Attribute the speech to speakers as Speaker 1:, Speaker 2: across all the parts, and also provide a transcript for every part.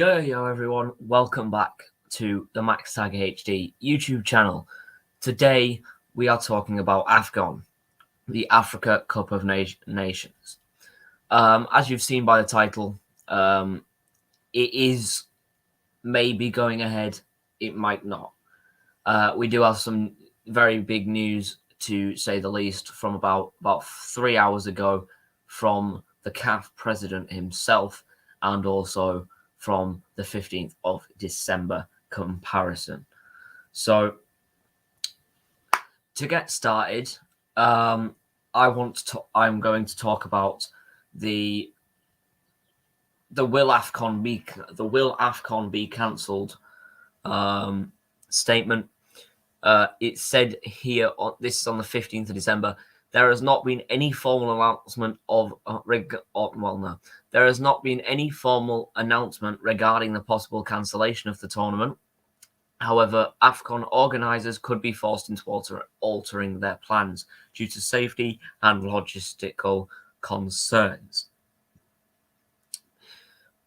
Speaker 1: Yo everyone, welcome back to the Max Tiger HD YouTube channel. Today we are talking about AFCON, the Africa Cup of Nations. As you've seen by the title, it is maybe going ahead, it might not. We do have some very big news, to say the least, from about 3 hours ago from the CAF president himself, and also from the 15th of December comparison. So to get started, I'm going to talk about the will AFCON be cancelled statement. It said here, this is on the 15th of December, there has not been any formal announcement there has not been any formal announcement regarding the possible cancellation of the tournament. However, AFCON organisers could be forced into altering their plans due to safety and logistical concerns.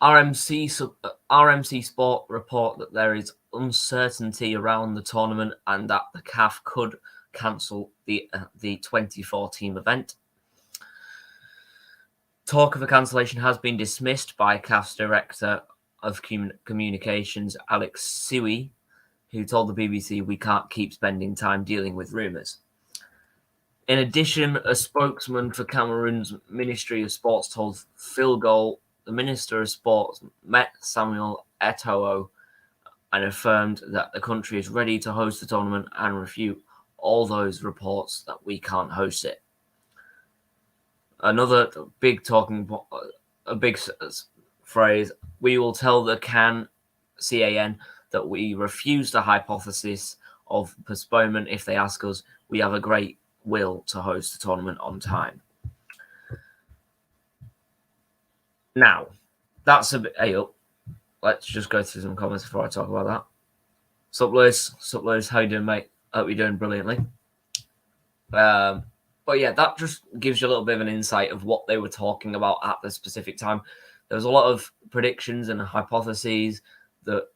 Speaker 1: RMC Sport report that there is uncertainty around the tournament and that the CAF could cancel the 24-team event. Talk of a cancellation has been dismissed by CAF's Director of Communications, Alex Siwi, who told the BBC, "We can't keep spending time dealing with rumours." In addition, a spokesman for Cameroon's Ministry of Sports told Phil Gold the Minister of Sports met Samuel Eto'o and affirmed that the country is ready to host the tournament and refute all those reports that we can't host it. Another big phrase, we will tell the CAN that we refuse the hypothesis of postponement if they ask us. We have a great will to host the tournament on time. Now, that's a bit. Hey, let's just go through some comments before I talk about that. Sup, Lewis? How you doing, mate? Hope you're doing brilliantly. But yeah, that just gives you a little bit of an insight of what they were talking about at the specific time. There was a lot of predictions and hypotheses that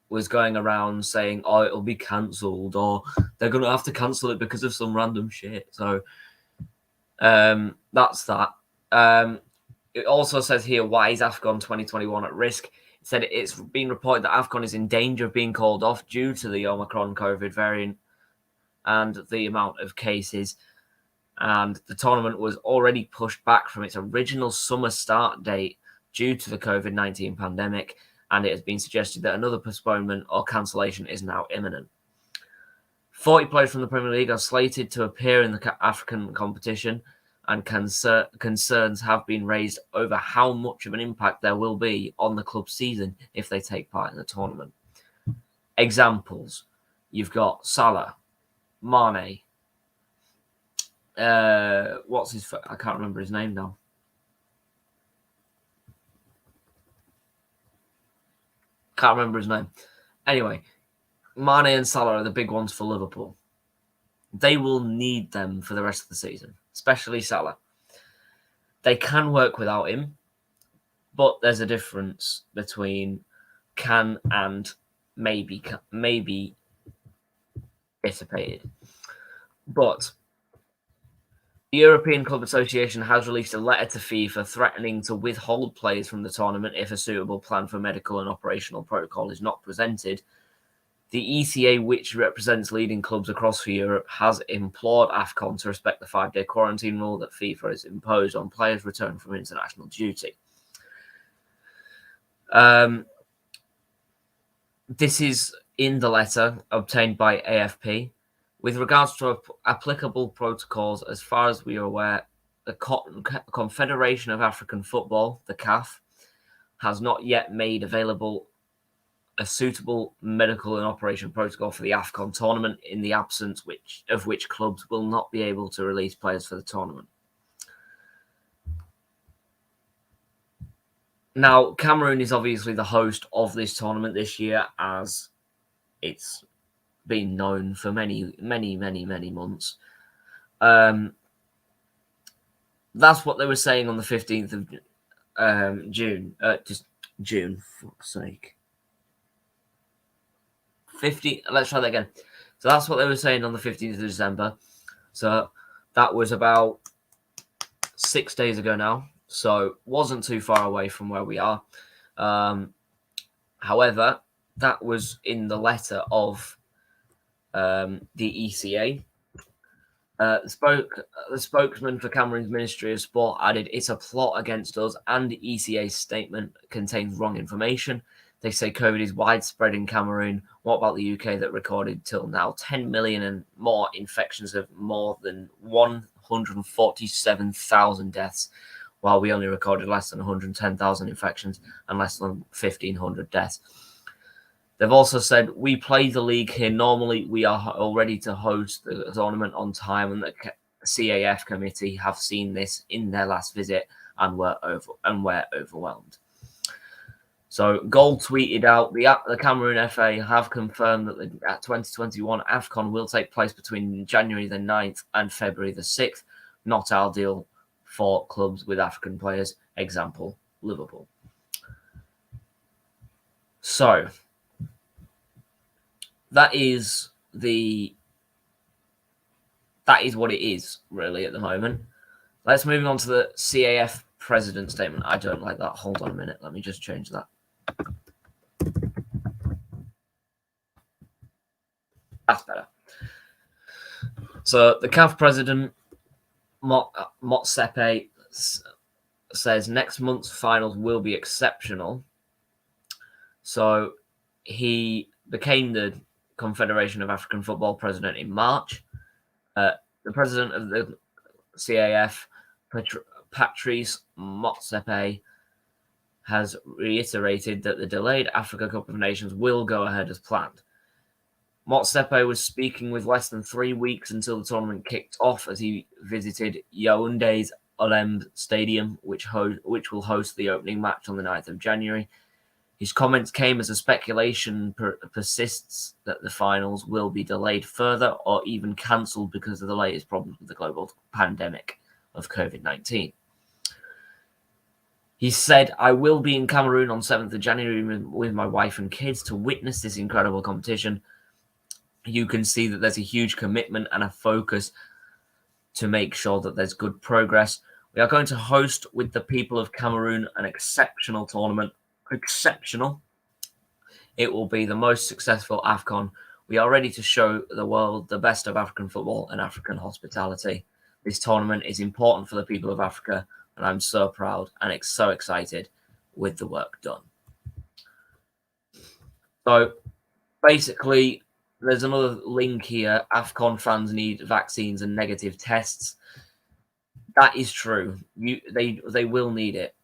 Speaker 1: was going around saying, "Oh, it'll be cancelled," or "They're going to have to cancel it because of some random shit." So that's that. It also says here, why is AFCON 2021 at risk? It said it's been reported that AFCON is in danger of being called off due to the Omicron COVID variant and the amount of cases. And the tournament was already pushed back from its original summer start date due to the COVID-19 pandemic, and it has been suggested that another postponement or cancellation is now imminent. 40 players from the Premier League are slated to appear in the African competition, and concerns have been raised over how much of an impact there will be on the club's season if they take part in the tournament. Examples, you've got Salah, Mane, I can't remember his name now. Can't remember his name. Anyway, Mane and Salah are the big ones for Liverpool. They will need them for the rest of the season, especially Salah. They can work without him, but there's a difference between can and maybe dissipated. But the European Club Association has released a letter to FIFA threatening to withhold players from the tournament if a suitable plan for medical and operational protocol is not presented. The ECA, which represents leading clubs across Europe, has implored AFCON to respect the 5-day quarantine rule that FIFA has imposed on players returning from international duty. This is in the letter obtained by AFP. With regards to applicable protocols, as far as we are aware, the Confederation of African Football, the CAF, has not yet made available a suitable medical and operation protocol for the AFCON tournament, in the absence of which clubs will not be able to release players for the tournament. Now, Cameroon is obviously the host of this tournament this year, as it's been known for many months. That's what they were saying on the 15th of June. Just June, for fuck's sake. Let's try that again. So that's what they were saying on the 15th of December. So that was about 6 days ago now. So wasn't too far away from where we are. However, that was in the letter of the ECA. The spokesman for Cameroon's Ministry of Sport added, "It's a plot against us, and the ECA's statement contains wrong information. They say COVID is widespread in Cameroon. What about the UK that recorded till now 10 million and more infections of more than 147,000 deaths, while we only recorded less than 110,000 infections and less than 1,500 deaths." They've also said, "We play the league here normally. We are all ready to host the tournament on time, and the CAF committee have seen this in their last visit and were overwhelmed." So Gold tweeted out, the Cameroon FA have confirmed that the 2021 AFCON will take place between January the 9th and February the 6th. Not ideal for clubs with African players, example, Liverpool. So that is what it is, really, at the moment. Let's move on to the CAF president statement. I don't like that. Hold on a minute. Let me just change that. That's better. So the CAF president, Motsepe, says next month's finals will be exceptional. So he became the Confederation of African Football president in March. The president of the CAF, Patrice Motsepe, has reiterated that the delayed Africa Cup of Nations will go ahead as planned. Motsepe was speaking with less than 3 weeks until the tournament kicked off as he visited Yaoundé's Olembe Stadium, which will host the opening match on the 9th of January. His comments came as a speculation persists that the finals will be delayed further or even cancelled because of the latest problems with the global pandemic of COVID-19. He said, "I will be in Cameroon on 7th of January with my wife and kids to witness this incredible competition. You can see that there's a huge commitment and a focus to make sure that there's good progress. We are going to host with the people of Cameroon an exceptional tournament. Exceptional. It will be the most successful AFCON. We are ready to show the world the best of African football and African hospitality. This tournament is important for the people of Africa, and I'm so proud and so excited with the work done." So basically, there's another link here. AFCON fans need vaccines and negative tests. That is true. They will need it.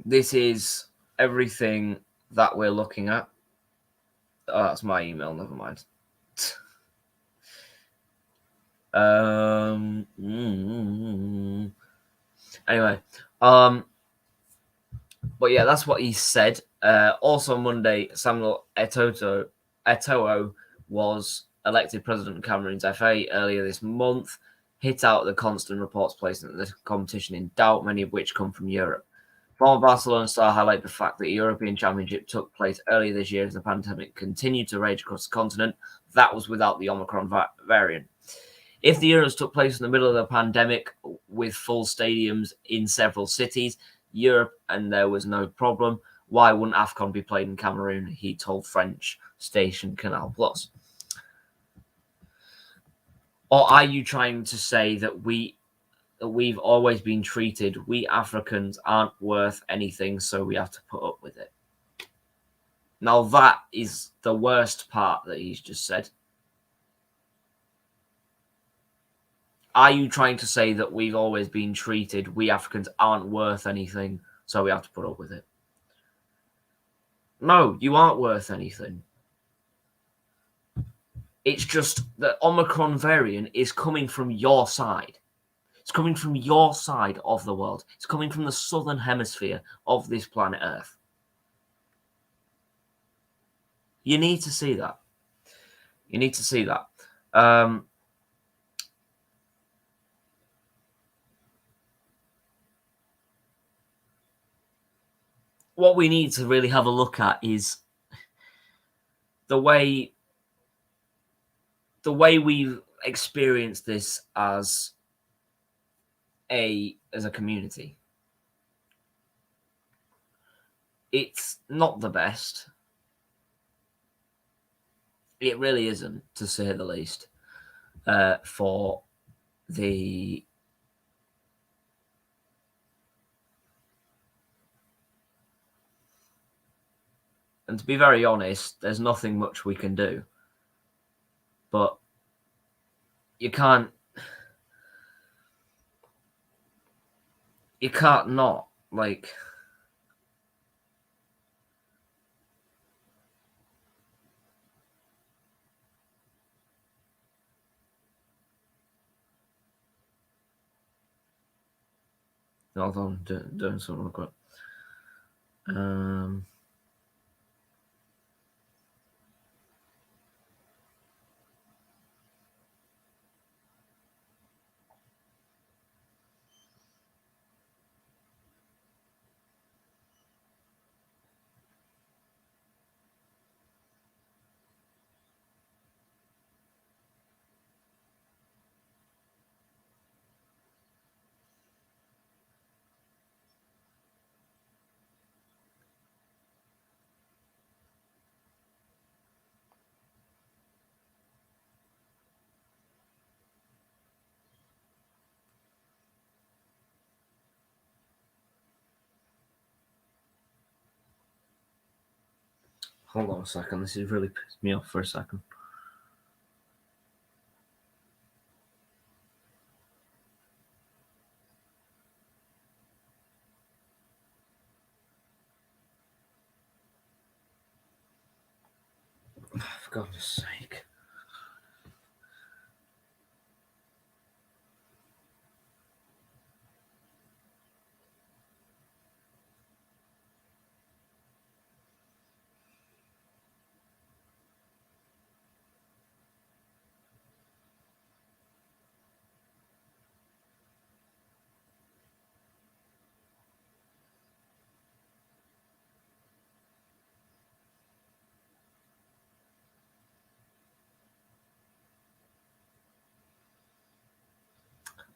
Speaker 1: This is everything that we're looking at. Oh, that's my email. Never mind. Anyway, but yeah, that's what he said. Also Monday, Samuel Eto'o was elected president of Cameroon's FA earlier this month, hit out the constant reports placing the competition in doubt, many of which come from Europe. Former Barcelona star highlighted the fact that the European Championship took place earlier this year as the pandemic continued to rage across the continent. That was without the Omicron variant. If the Euros took place in the middle of the pandemic with full stadiums in several cities, Europe, and there was no problem, why wouldn't AFCON be played in Cameroon? He told French station Canal Plus. Or are you trying to say that we've always been treated, we Africans aren't worth anything, so we have to put up with it? Now that is the worst part that he's just said. Are you trying to say that we've always been treated, we Africans aren't worth anything, so we have to put up with it? No, you aren't worth anything. It's just the Omicron variant is coming from your side. It's coming from your side of the world. It's coming from the southern hemisphere of this planet Earth. You need to see that. You need to see that. what we need to really have a look at is the way we've experienced this as a community. It's not the best. It really isn't, to say the least, for the and to be very honest, there's nothing much we can do. But you can't not, like, hold on, doing something real quick. Hold on a second. This has really pissed me off for a second. For goodness sake.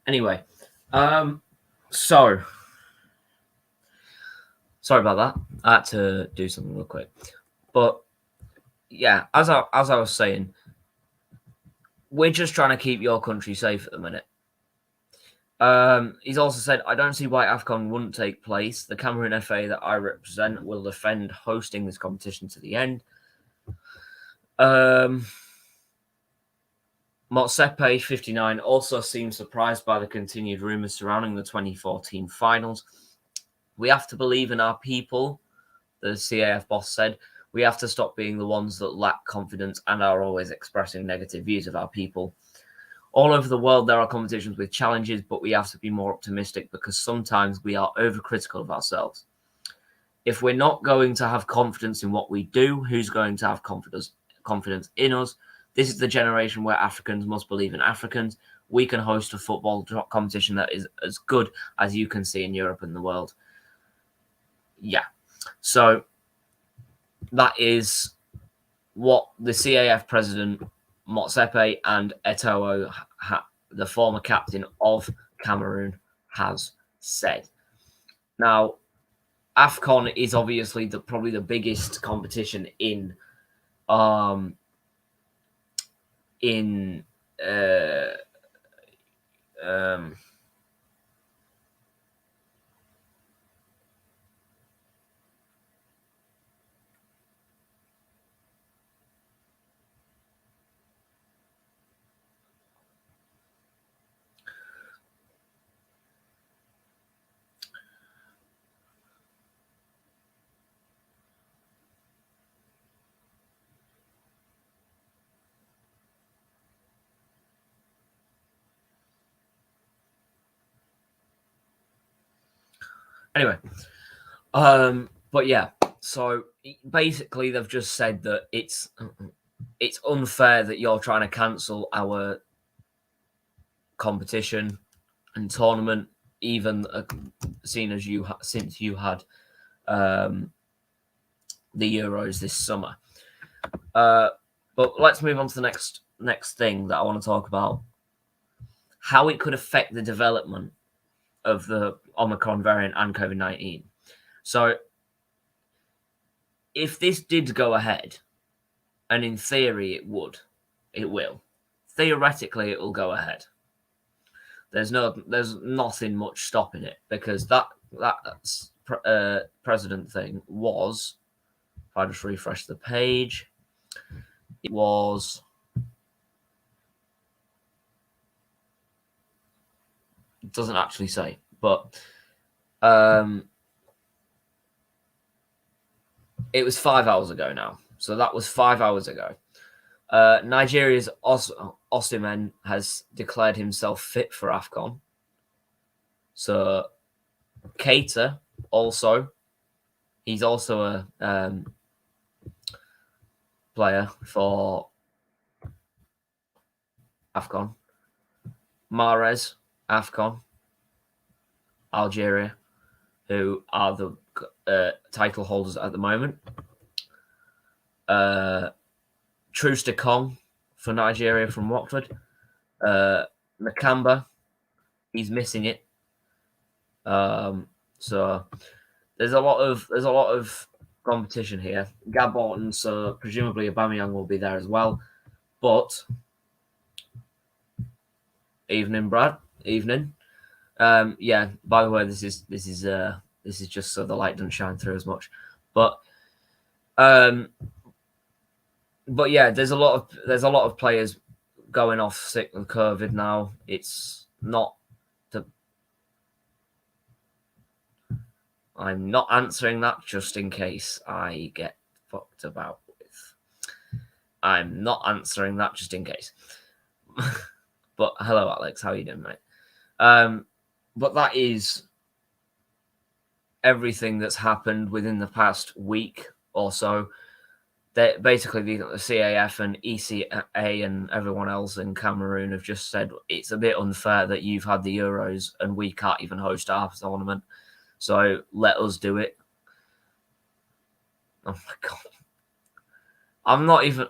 Speaker 1: Anyway, so sorry about that. I had to do something real quick, but yeah, as I was saying, we're just trying to keep your country safe at the minute. He's also said, I don't see why AFCON wouldn't take place. The Cameroon FA that I represent will defend hosting this competition to the end. Motsepe, 59, also seems surprised by the continued rumours surrounding the 2014 finals. We have to believe in our people, the CAF boss said. We have to stop being the ones that lack confidence and are always expressing negative views of our people. All over the world, there are competitions with challenges, but we have to be more optimistic because sometimes we are overcritical of ourselves. If we're not going to have confidence in what we do, who's going to have confidence in us? This is the generation where Africans must believe in Africans. We can host a football competition that is as good as you can see in Europe and the world. Yeah. So that is what the CAF president, Motsepe, and Eto'o, the former captain of Cameroon, has said. Now, AFCON is obviously probably the biggest competition in anyway, but yeah, so basically they've just said that it's unfair that you're trying to cancel our competition and tournament, even since you had the Euros this summer. But let's move on to the next thing that I want to talk about: how it could affect the development of the Omicron variant and COVID-19. So, if this did go ahead, and in theory it will. Theoretically, it will go ahead. There's nothing much stopping it, because that president thing was, if I just refresh the page, it was, it doesn't actually say, but it was 5 hours ago now. So that was 5 hours ago. Nigeria's Osimhen has declared himself fit for AFCON. So Keita also, he's also a player for AFCON. Mahrez, AFCON, Algeria, who are the title holders at the moment. Truster Kong for Nigeria from Watford. Nakamba, he's missing it. So there's a lot of competition here. Gabon, so presumably Aubameyang will be there as well. But evening, Brad. Evening. Yeah. By the way, this is just so the light doesn't shine through as much. But yeah, there's a lot of players going off sick with COVID now. It's not. I'm not answering that just in case I get fucked about with. I'm not answering that just in case. But hello, Alex. How are you doing, mate? But that is everything that's happened within the past week or so. That basically the CAF and ECA and everyone else in Cameroon have just said it's a bit unfair that you've had the Euros and we can't even host our tournament. So let us do it. Oh my god. I'm not even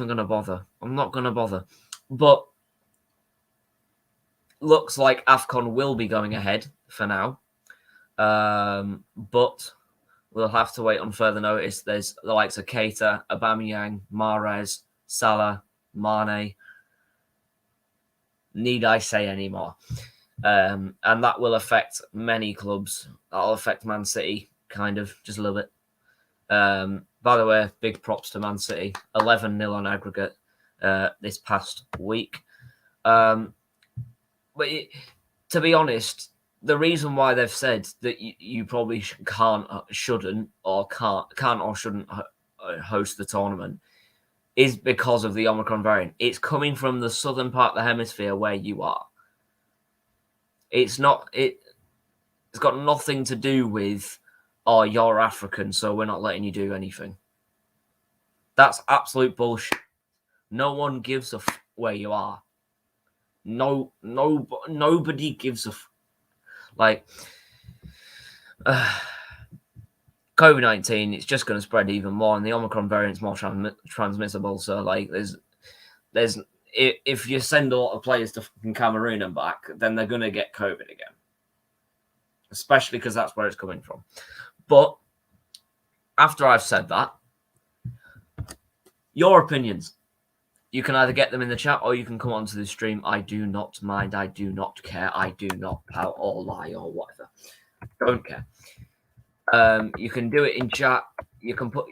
Speaker 1: gonna bother. I'm not gonna bother. But looks like AFCON will be going ahead for now. But we'll have to wait on further notice. There's the likes of Keita, Aubameyang, Mahrez, Salah, Mane. Need I say any more? And that will affect many clubs. That'll affect Man City, kind of, just a little bit. By the way, big props to Man City. 11-0 on aggregate this past week. But to be honest, the reason why they've said that you probably shouldn't host the tournament is because of the Omicron variant. It's coming from the southern part of the hemisphere where you are. It's got nothing to do with, oh, you're African, so we're not letting you do anything. That's absolute bullshit. No one gives a where you are. Nobody gives a like. COVID-19, it's just going to spread even more, and the Omicron variant's more transmissible. So, like, there's if you send a lot of players to fucking Cameroon and back, then they're going to get COVID again, especially because that's where it's coming from. But after I've said that, your opinions, you can either get them in the chat or you can come onto the stream. I do not mind. I do not care. I do not pout or lie or whatever. Don't care. You can do it in chat. You can put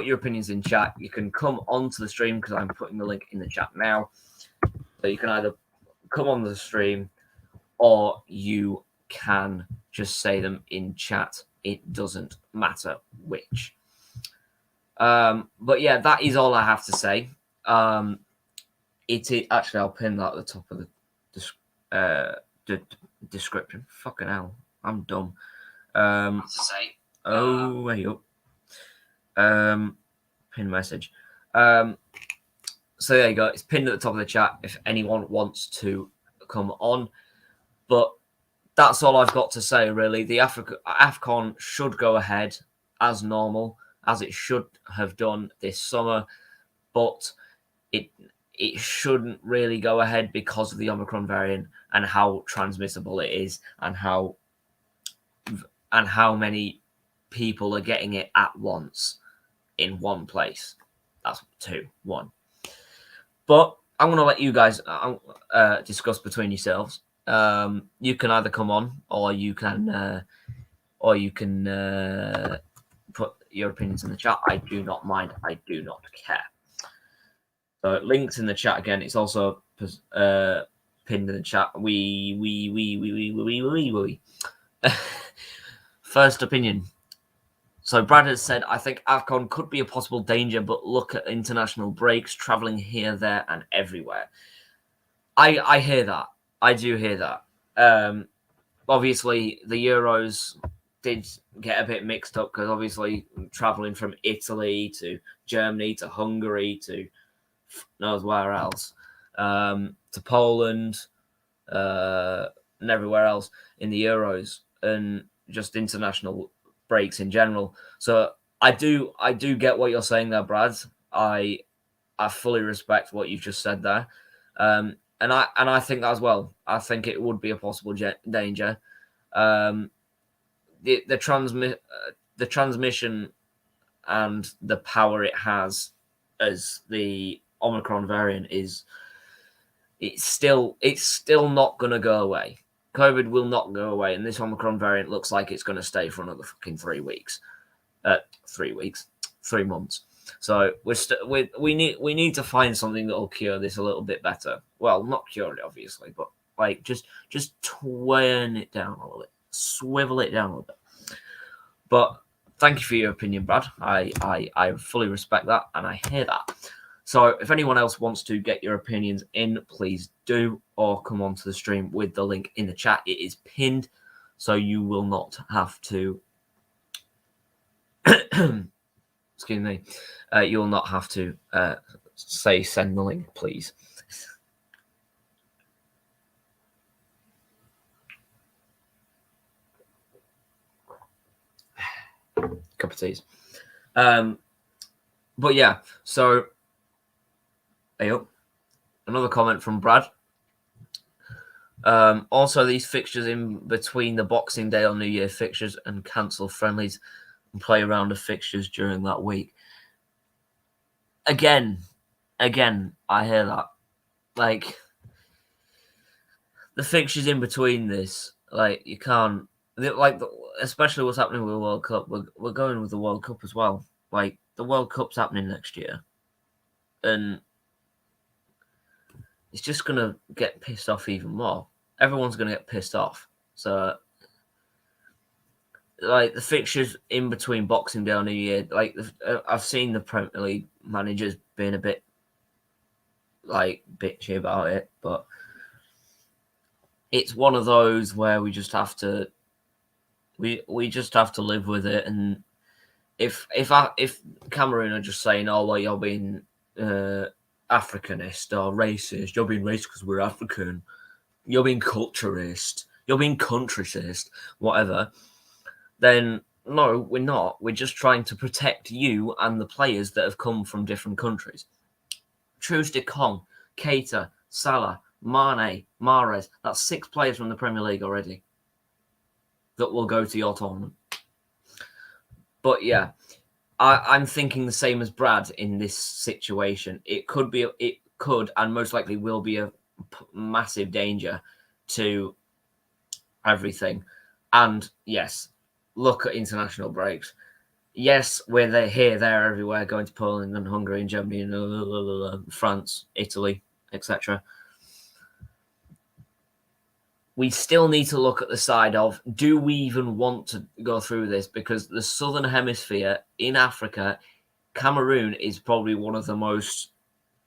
Speaker 1: your opinions in chat. You can come onto the stream because I'm putting the link in the chat now. So you can either come on the stream or you can just say them in chat. It doesn't matter which. But yeah, that is all I have to say. Actually, I'll pin that at the top of the description. Fucking hell, I'm dumb. Wait up. Pin message. So there you go. It's pinned at the top of the chat if anyone wants to come on. But that's all I've got to say, really. The AFCON should go ahead as normal, as it should have done this summer, but it shouldn't really go ahead because of the Omicron variant and how transmissible it is, and how many people are getting it at once in one place. That's 1. But I'm going to let you guys discuss between yourselves. You can either come on, or you can put your opinions in the chat. I do not mind. I do not care. So links in the chat again. It's also pinned in the chat. First opinion. So Brad has said, I think AFCON could be a possible danger, but look at international breaks, travelling here, there, and everywhere. I hear that. I do hear that. Obviously, the Euros did get a bit mixed up because obviously travelling from Italy to Germany to Hungary to knows where else, to Poland, and everywhere else in the Euros, and just international breaks in general. So I do get what you're saying there, Brad. I fully respect what you've just said there, and I think that as well. I think it would be a possible danger. The transmission and the power it has as the Omicron variant it's still not going to go away. COVID will not go away, and this Omicron variant looks like it's going to stay for another fucking 3 weeks. 3 months. So we need to find something that will cure this a little bit better. Well, not cure it obviously, but like just turn it down a little bit, swivel it down a little bit. But thank you for your opinion, Brad. I fully respect that, and I hear that. So if anyone else wants to get your opinions in, please do, or come onto the stream with the link in the chat. It is pinned, so you will not have to excuse me, you will not have to say send the link, please. Cup of teas. But yeah, so another comment from Brad. Also, these fixtures in between the Boxing Day or New Year fixtures and cancel friendlies and play around the fixtures during that week. Again, I hear that. Like, the fixtures in between this, like, you can't, like, especially what's happening with the World Cup. We're going with the World Cup as well. Like, the World Cup's happening next year, and it's just going to get pissed off even more. Everyone's going to get pissed off. So, like, the fixtures in between Boxing Day and New Year, like, I've seen the Premier League managers being a bit, like, bitchy about it, but it's one of those where we just have to, we just have to live with it. And if Cameroon are just saying, oh, well, you're being Africanist or racist, you're being racist because we're African, you're being culturist, you're being countryist, whatever, then no, we're not. We're just trying to protect you and the players that have come from different countries. Truce de Kong, Keita, Salah, Mane, Mahrez, that's 6 players from the Premier League already that will go to your tournament. But yeah, I'm thinking the same as Brad in this situation. It could and most likely will be a massive danger to everything. And yes, look at international breaks. Yes, we're here, there, everywhere, going to Poland and Hungary and Germany and France, Italy, etc. We still need to look at the side of, do we even want to go through this? Because the Southern Hemisphere in Africa, Cameroon is probably one of the most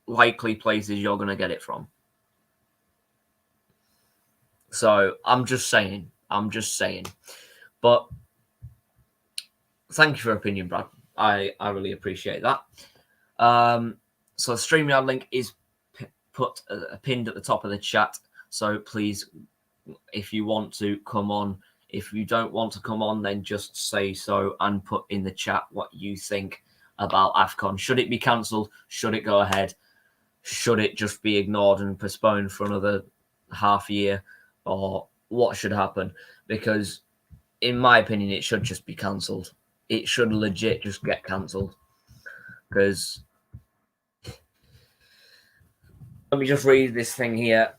Speaker 1: likely places you're going to get it from. So I'm just saying. But thank you for your opinion, Brad. I really appreciate that. So the StreamYard link is pinned at the top of the chat. So please if you want to come on. If you don't want to come on, then just say so and put in the chat what you think about AFCON. Should it be cancelled? Should it go ahead? Should it just be ignored and postponed for another half year? Or what should happen? Because in my opinion, it should just be cancelled. It should legit just get cancelled. Because let me just read this thing here.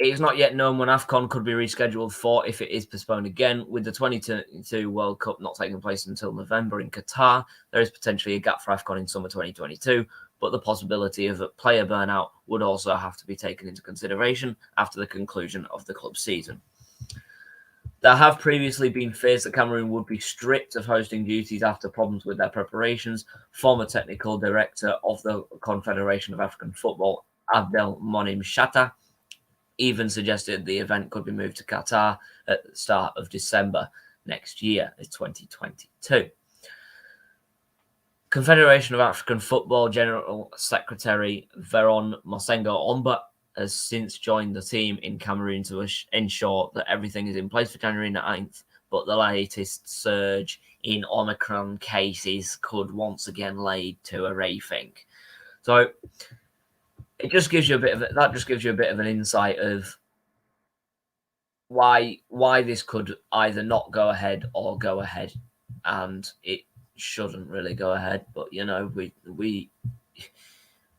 Speaker 1: It is not yet known when AFCON could be rescheduled for if it is postponed again. With the 2022 World Cup not taking place until November in Qatar, there is potentially a gap for AFCON in summer 2022, but the possibility of a player burnout would also have to be taken into consideration after the conclusion of the club season. There have previously been fears that Cameroon would be stripped of hosting duties after problems with their preparations. Former technical director of the Confederation of African Football, Abdel Monim Shatta, even suggested the event could be moved to Qatar at the start of December next year, 2022. Confederation of African Football General Secretary Veron Mosengo Omba has since joined the team in Cameroon to ensure that everything is in place for January 9th, but the latest surge in Omicron cases could once again lead to a rethink. So it just gives you a bit of an insight of why this could either not go ahead or go ahead, and it shouldn't really go ahead. But we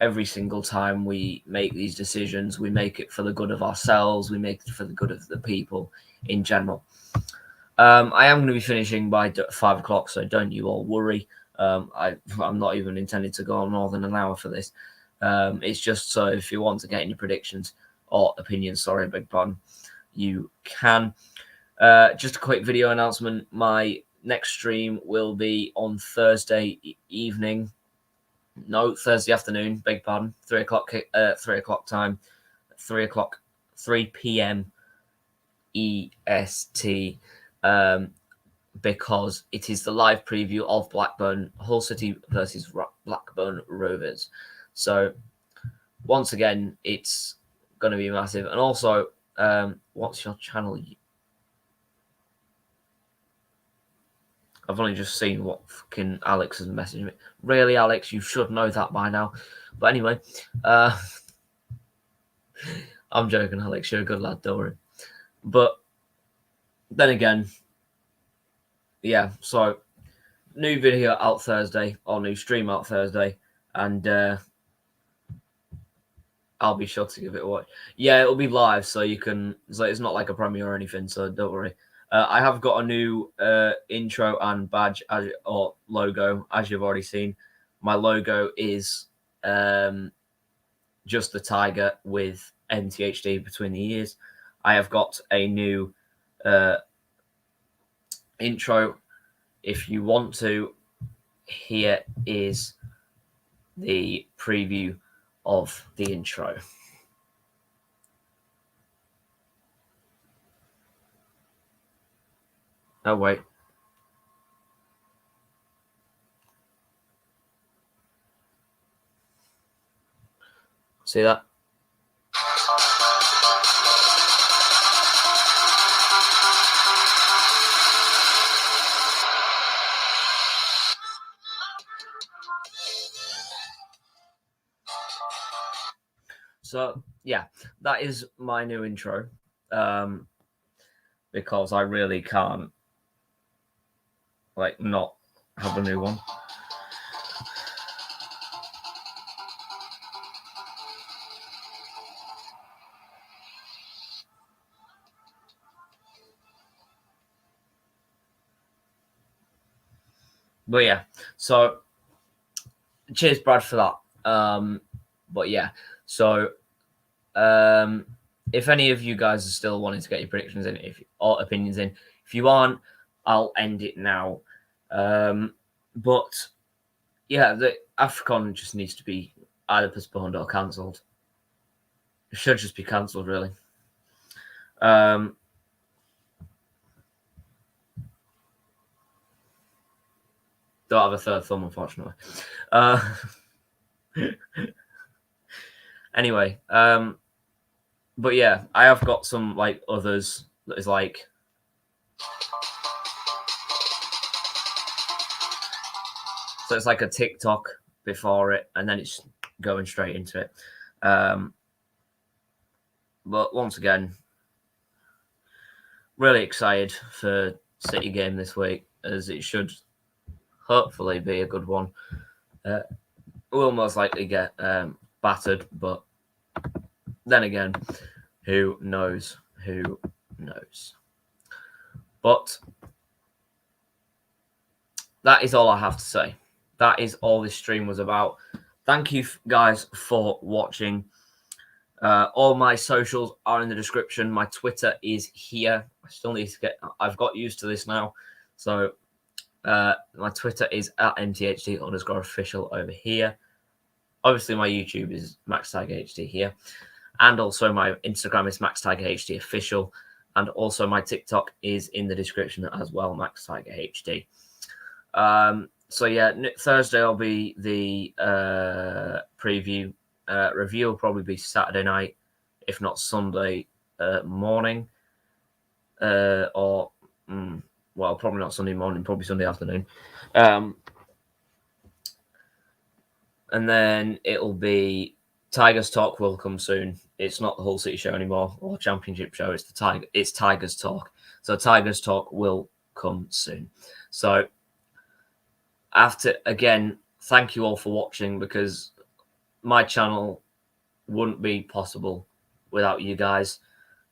Speaker 1: every single time we make these decisions, we make it for the good of ourselves. We make it for the good of the people in general. I am going to be finishing by 5 o'clock, so don't you all worry. I'm not even intended to go on more than an hour for this. It's just so if you want to get any predictions or opinions, beg pardon, you can. Just a quick video announcement. My next stream will be on Thursday evening. No, Thursday afternoon, beg pardon. 3 o'clock time. 3 p.m. EST. Because it is the live preview of Hull City versus Blackburn Rovers. So once again, it's going to be massive. And also, what's your channel? I've only just seen what fucking Alex has messaged me. Really, Alex, you should know that by now. But anyway, I'm joking, Alex. You're a good lad, don't worry. But then again, yeah, so new video out Thursday, or new stream out Thursday, and I'll be sure to give it a watch. Yeah, it'll be live, so you can. So it's not like a premiere or anything, so don't worry. I have got a new intro and badge or logo, as you've already seen. My logo is just the tiger with NTHD between the ears. I have got a new intro. If you want to, here is the preview of the intro. Oh, wait. See that? So, yeah, that is my new intro. Because I really can't, not have a new one. But yeah, so cheers, Brad, for that. But yeah, so if any of you guys are still wanting to get your predictions in, or opinions in, if you aren't, I'll end it now. But yeah, the AFCON just needs to be either postponed or cancelled. It should just be cancelled, really. Don't have a third thumb, unfortunately. Anyway, But yeah, I have got some like others that is like. So it's like a TikTok before it, and then it's going straight into it. But once again, really excited for City game this week, as it should hopefully be a good one. We'll most likely get battered, but then again, who knows? Who knows? But that is all I have to say. That is all this stream was about. Thank you guys for watching. All my socials are in the description. My Twitter is here. I still need to I've got used to this now. So my Twitter is at mthd_official over here. Obviously, my YouTube is MaxTigerHD here. And also my Instagram is MaxTigerHD official. And also my TikTok is in the description as well, MaxTigerHD. So yeah, Thursday will be the preview. Review will probably be Saturday night, if not Sunday morning. Well, probably not Sunday morning, probably Sunday afternoon. And then it'll be Tigers Talk will come soon. It's not the Hull City show anymore or Championship show. It's it's Tigers Talk. So Tigers Talk will come soon. So again, thank you all for watching, because my channel wouldn't be possible without you guys.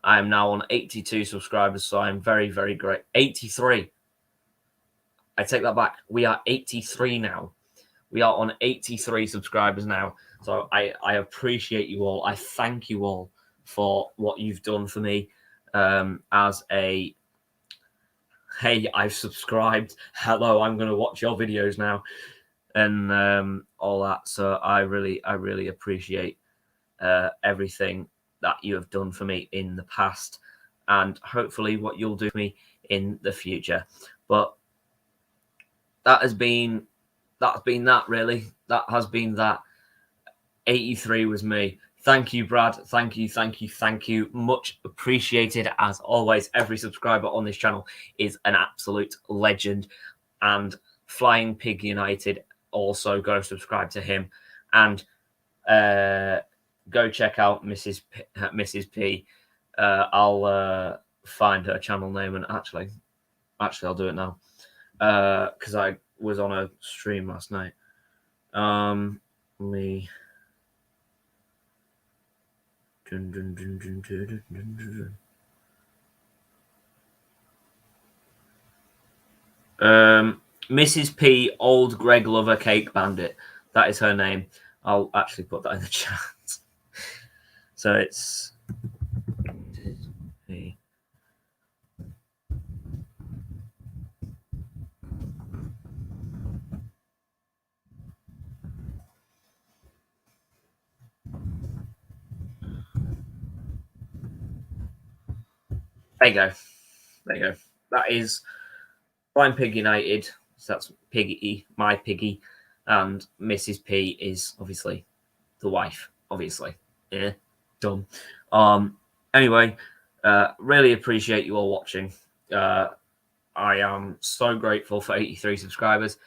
Speaker 1: I am now on 82 subscribers, so I'm very, very great. 83. I take that back. We are 83 now. We are on 83 subscribers now. So I appreciate you all. I thank you all for what you've done for me as a, hey, I've subscribed. Hello, I'm going to watch your videos now. And all that. So I really appreciate everything that you have done for me in the past, and hopefully what you'll do for me in the future. But that has been that really. That has been that. 83 was me. Thank you, Brad. Thank you. Much appreciated as always. Every subscriber on this channel is an absolute legend. And Flying Pig United, also go subscribe to him. And go check out Mrs. P. I'll find her channel name, and actually I'll do it now, because I was on a stream last night. Mrs. P, Old Greg Lover Cake Bandit. That is her name. I'll actually put that in the chat. So it's there you go. That is Flying Pig United. So that's Piggy, my Piggy, and Mrs. P is obviously the wife. Obviously, yeah, dumb. Anyway, really appreciate you all watching. I am so grateful for 83 subscribers.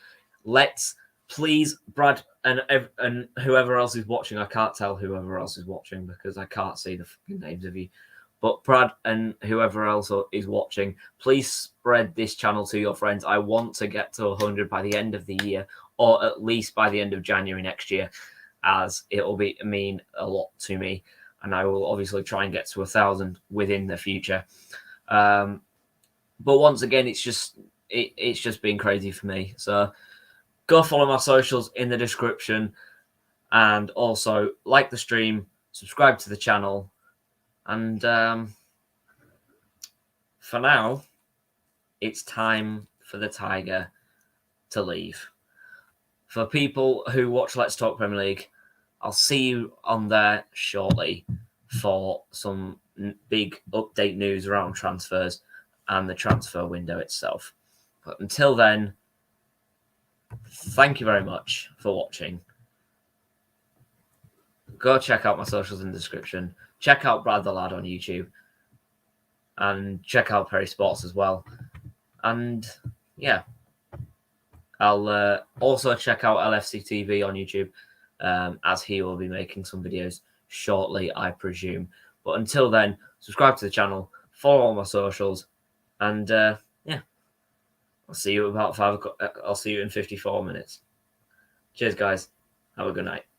Speaker 1: Let's please, Brad and whoever else is watching. I can't tell whoever else is watching because I can't see the names of you. But Brad and whoever else is watching, please spread this channel to your friends. I want to get to 100 by the end of the year, or at least by the end of January next year, as it will mean a lot to me. And I will obviously try and get to 1,000 within the future. But once again, it's just been crazy for me. So go follow my socials in the description, and also like the stream, subscribe to the channel. And for now, it's time for the Tiger to leave. For people who watch Let's Talk Premier League, I'll see you on there shortly for some big update news around transfers and the transfer window itself. But until then, thank you very much for watching. go check out my socials in the description. Check out Brad the Lad on YouTube. And check out Perry Sports as well. And yeah, I'll also check out LFC TV on YouTube, as he will be making some videos shortly, I presume. But until then, subscribe to the channel, follow all my socials, and yeah, I'll see you about 5 o'clock. I'll see you in 54 minutes. Cheers, guys. Have a good night.